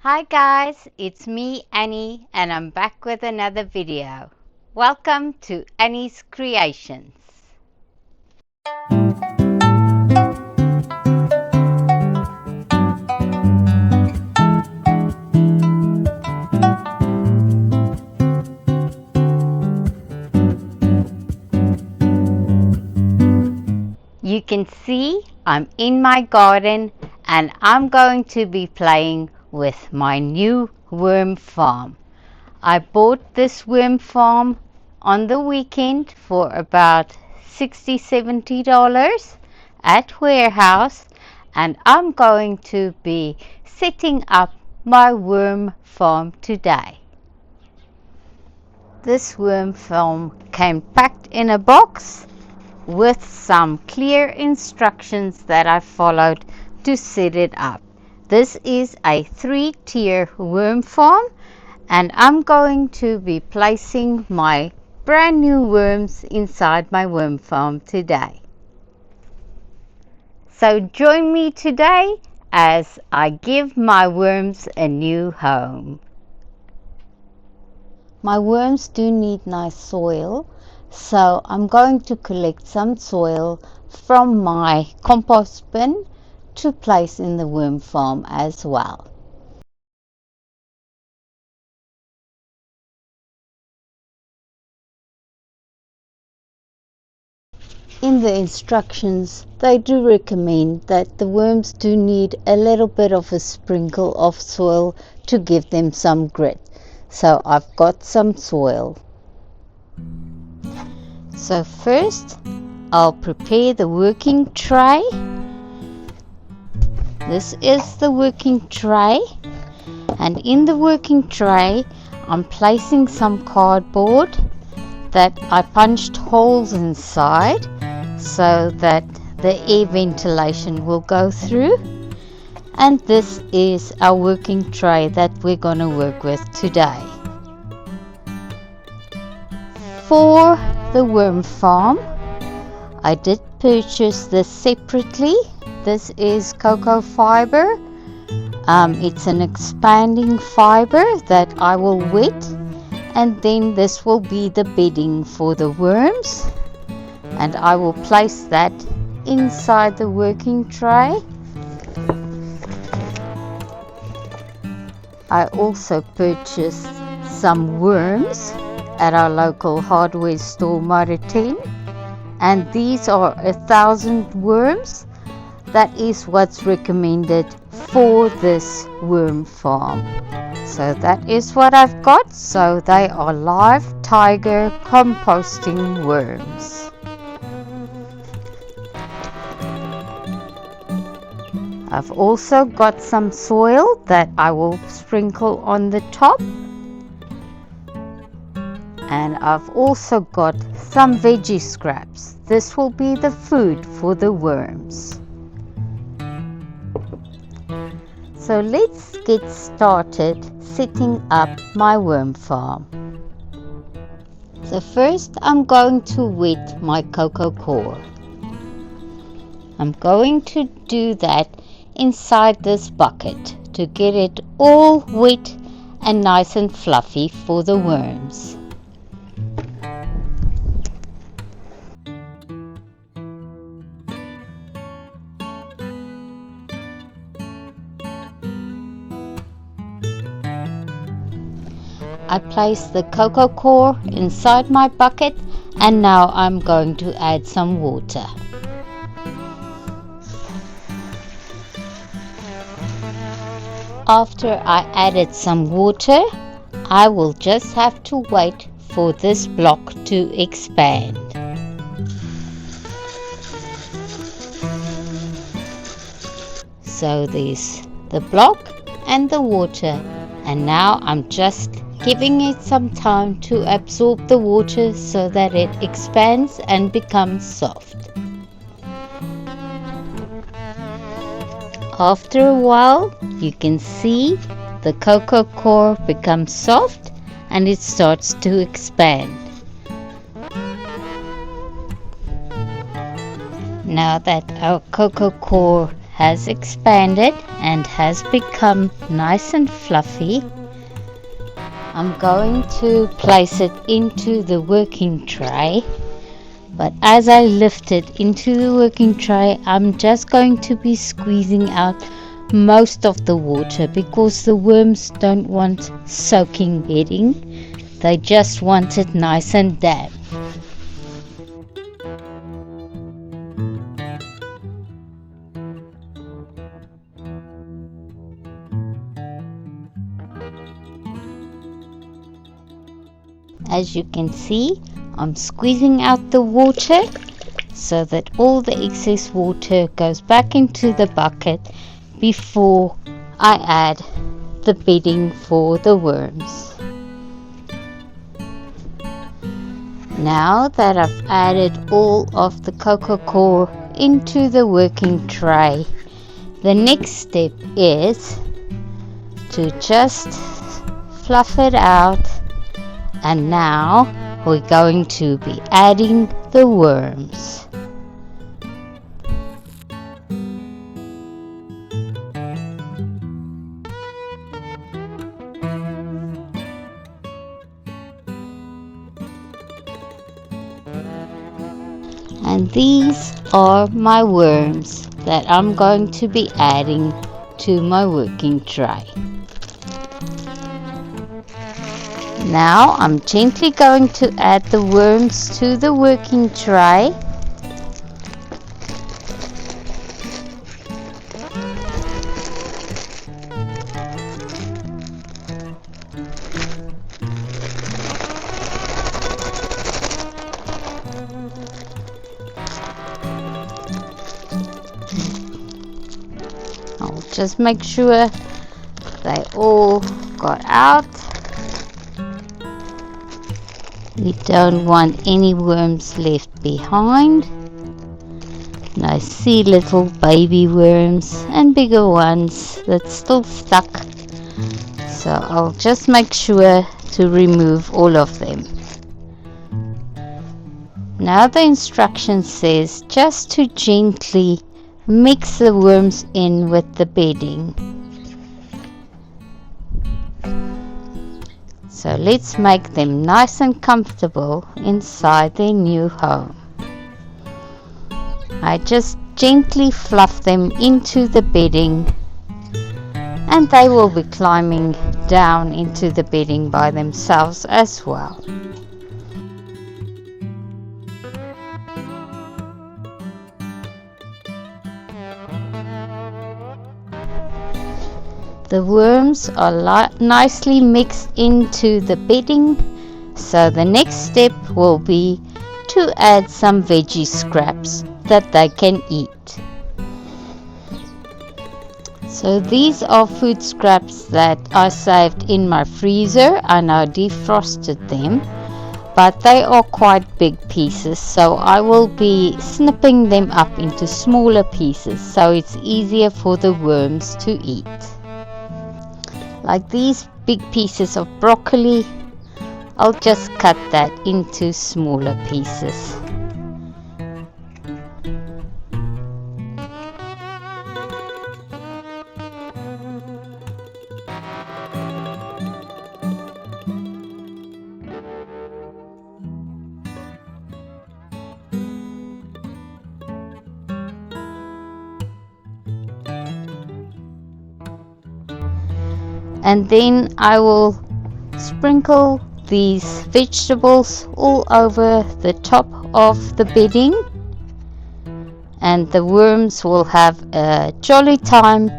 Hi guys, it's me Annie and I'm back with another video. Welcome to Annie's Creations. You can see I'm in my garden and I'm going to be playing with my new worm farm. I bought this worm farm on the weekend for about $60-70 at Warehouse, and I'm going to be setting up my worm farm today. This worm farm came packed in a box with some clear instructions that I followed to set it up. This is a 3-tier worm farm and I'm going to be placing my brand new worms inside my worm farm today. So join me today as I give my worms a new home. My worms do need nice soil, so I'm going to collect some soil from my compost bin to place in the worm farm as well. In the instructions, they do recommend that the worms do need a little bit of a sprinkle of soil to give them some grit. So I've got some soil. So first, I'll prepare the working tray. This is the working tray, and in the working tray, I'm placing some cardboard that I punched holes inside so that the air ventilation will go through. And this is our working tray that we're going to work with today. For the worm farm, I did purchase this separately. This is coco fiber. It's an expanding fiber that I will wet, and then this will be the bedding for the worms, and I will place that inside the working tray. I also purchased some worms at our local hardware store Maritain, and these are 1,000 worms. That is what's recommended for this worm farm. So that is what I've got. So they are live tiger composting worms. I've also got some soil that I will sprinkle on the top. And I've also got some veggie scraps. This will be the food for the worms. So let's get started setting up my worm farm. So first I'm going to wet my coco core. I'm going to do that inside this bucket to get it all wet and nice and fluffy for the worms. I placed the coco core inside my bucket, and now I'm going to add some water. After I added some water, I will just have to wait for this block to expand. So there's the block and the water, and now I'm just giving it some time to absorb the water so that it expands and becomes soft. After a while, you can see the coco core becomes soft and it starts to expand. Now that our coco core has expanded and has become nice and fluffy, I'm going to place it into the working tray. But as I lift it into the working tray, I'm just going to be squeezing out most of the water, because the worms don't want soaking bedding. They just want it nice and damp. As you can see, I'm squeezing out the water so that all the excess water goes back into the bucket before I add the bedding for the worms. Now that I've added all of the coco coir into the working tray, the next step is to just fluff it out. And now we're going to be adding the worms. And these are my worms that I'm going to be adding to my working tray. Now I'm gently going to add the worms to the working tray. I'll just make sure they all got out. We don't want any worms left behind. And I see little baby worms and bigger ones that's still stuck. So I'll just make sure to remove all of them. Now the instruction says just to gently mix the worms in with the bedding. So let's make them nice and comfortable inside their new home. I just gently fluff them into the bedding, and they will be climbing down into the bedding by themselves as well. The worms are nicely mixed into the bedding, so the next step will be to add some veggie scraps that they can eat. So these are food scraps that I saved in my freezer. I now defrosted them, but they are quite big pieces, so I will be snipping them up into smaller pieces so it's easier for the worms to eat. Like these big pieces of broccoli, I'll just cut that into smaller pieces. And then I will sprinkle these vegetables all over the top of the bedding, and the worms will have a jolly time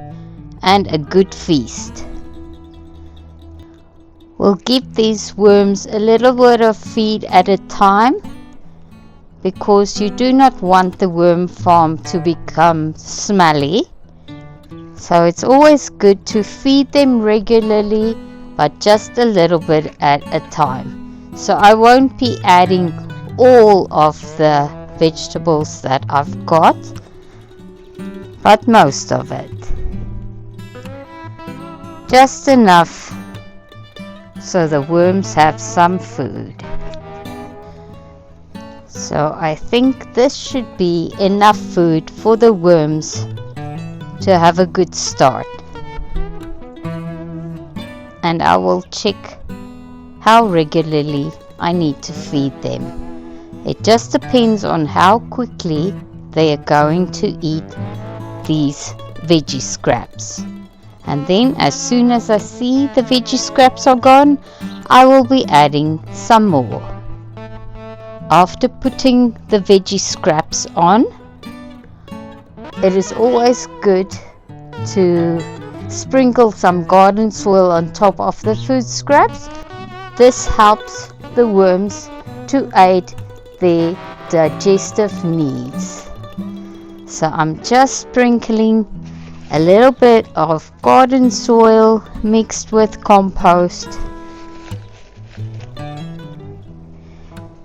and a good feast. We'll give these worms a little bit of feed at a time, because you do not want the worm farm to become smelly. So it's always good to feed them regularly, but just a little bit at a time. So I won't be adding all of the vegetables that I've got, but most of it. Just enough so the worms have some food. So I think this should be enough food for the worms to have a good start. And I will check how regularly I need to feed them. It just depends on how quickly they are going to eat these veggie scraps. And then as soon as I see the veggie scraps are gone, I will be adding some more. After putting the veggie scraps on, it is always good to sprinkle some garden soil on top of the food scraps. This helps the worms to aid their digestive needs. So I'm just sprinkling a little bit of garden soil mixed with compost,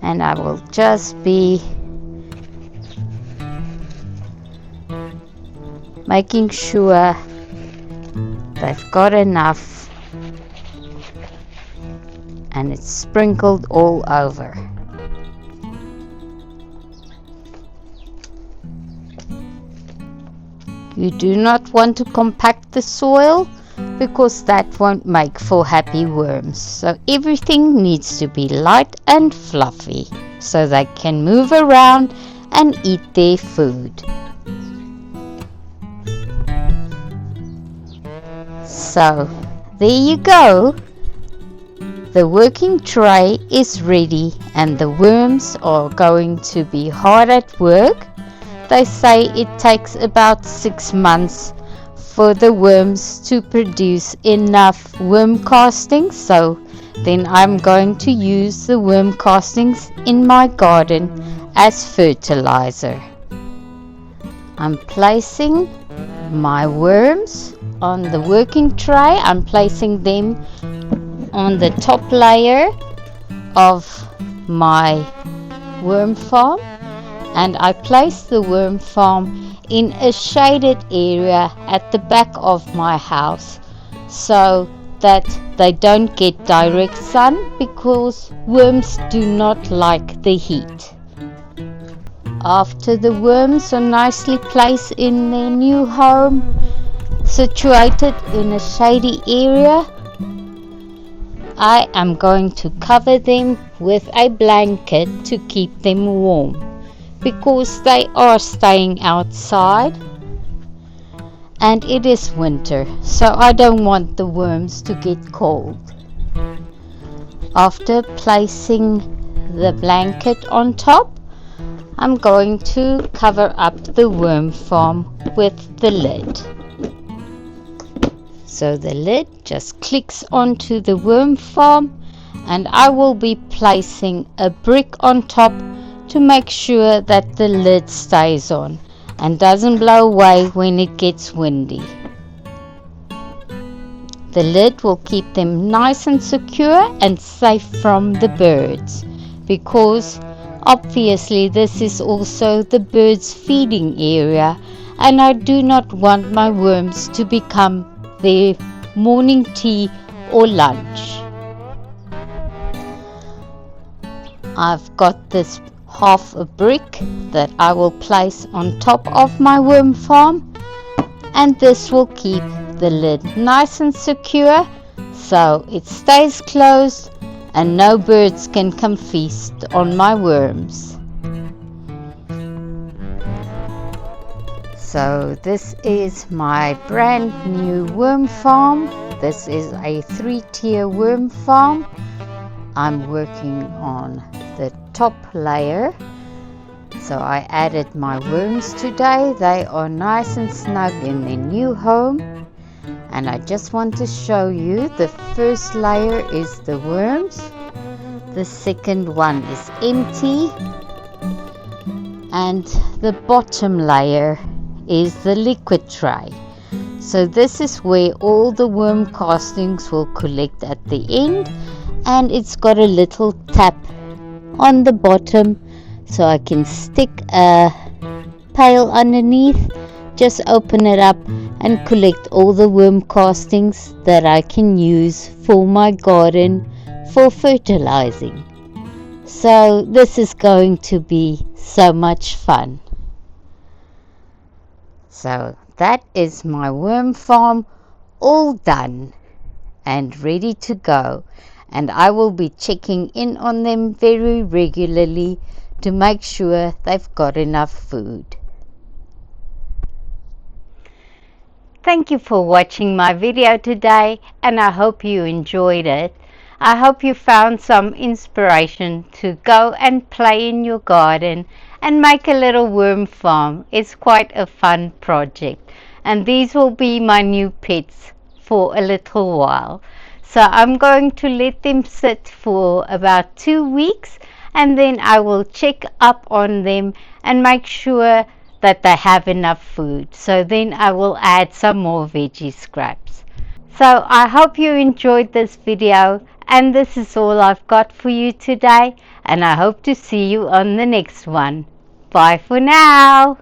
and I will just be making sure they've got enough and it's sprinkled all over. You do not want to compact the soil because that won't make for happy worms. So everything needs to be light and fluffy so they can move around and eat their food. So there you go. The working tray is ready and the worms are going to be hard at work. They say it takes about 6 months for the worms to produce enough worm castings. So then I'm going to use the worm castings in my garden as fertilizer. I'm placing my worms on the working tray. I'm placing them on the top layer of my worm farm, and I place the worm farm in a shaded area at the back of my house so that they don't get direct sun, because worms do not like the heat. After the worms are nicely placed in their new home, situated in a shady area, I am going to cover them with a blanket to keep them warm, because they are staying outside and it is winter, so I don't want the worms to get cold. After placing the blanket on top, I'm going to cover up the worm farm with the lid. So the lid just clicks onto the worm farm, and I will be placing a brick on top to make sure that the lid stays on and doesn't blow away when it gets windy. The lid will keep them nice and secure and safe from the birds, because obviously this is also the birds' feeding area, and I do not want my worms to become their morning tea or lunch. I've got this half a brick that I will place on top of my worm farm, and this will keep the lid nice and secure so it stays closed and no birds can come feast on my worms. So this is my brand new worm farm. This is a 3-tier worm farm. I'm working on the top layer. So I added my worms today. They are nice and snug in their new home. And I just want to show you, the first layer is the worms. The second one is empty. And the bottom layer is the liquid tray. So this is where all the worm castings will collect at the end, and it's got a little tap on the bottom so I can stick a pail underneath, just open it up and collect all the worm castings that I can use for my garden for fertilizing. So this is going to be so much fun. So that is my worm farm all done and ready to go, and I will be checking in on them very regularly to make sure they've got enough food. Thank you for watching my video today, and I hope you enjoyed it. I hope you found some inspiration to go and play in your garden and make a little worm farm. It's quite a fun project, and these will be my new pets for a little while. So I'm going to let them sit for about 2 weeks, and then I will check up on them and make sure that they have enough food. So then I will add some more veggie scraps. So I hope you enjoyed this video, and this is all I've got for you today, and I hope to see you on the next one. Bye for now.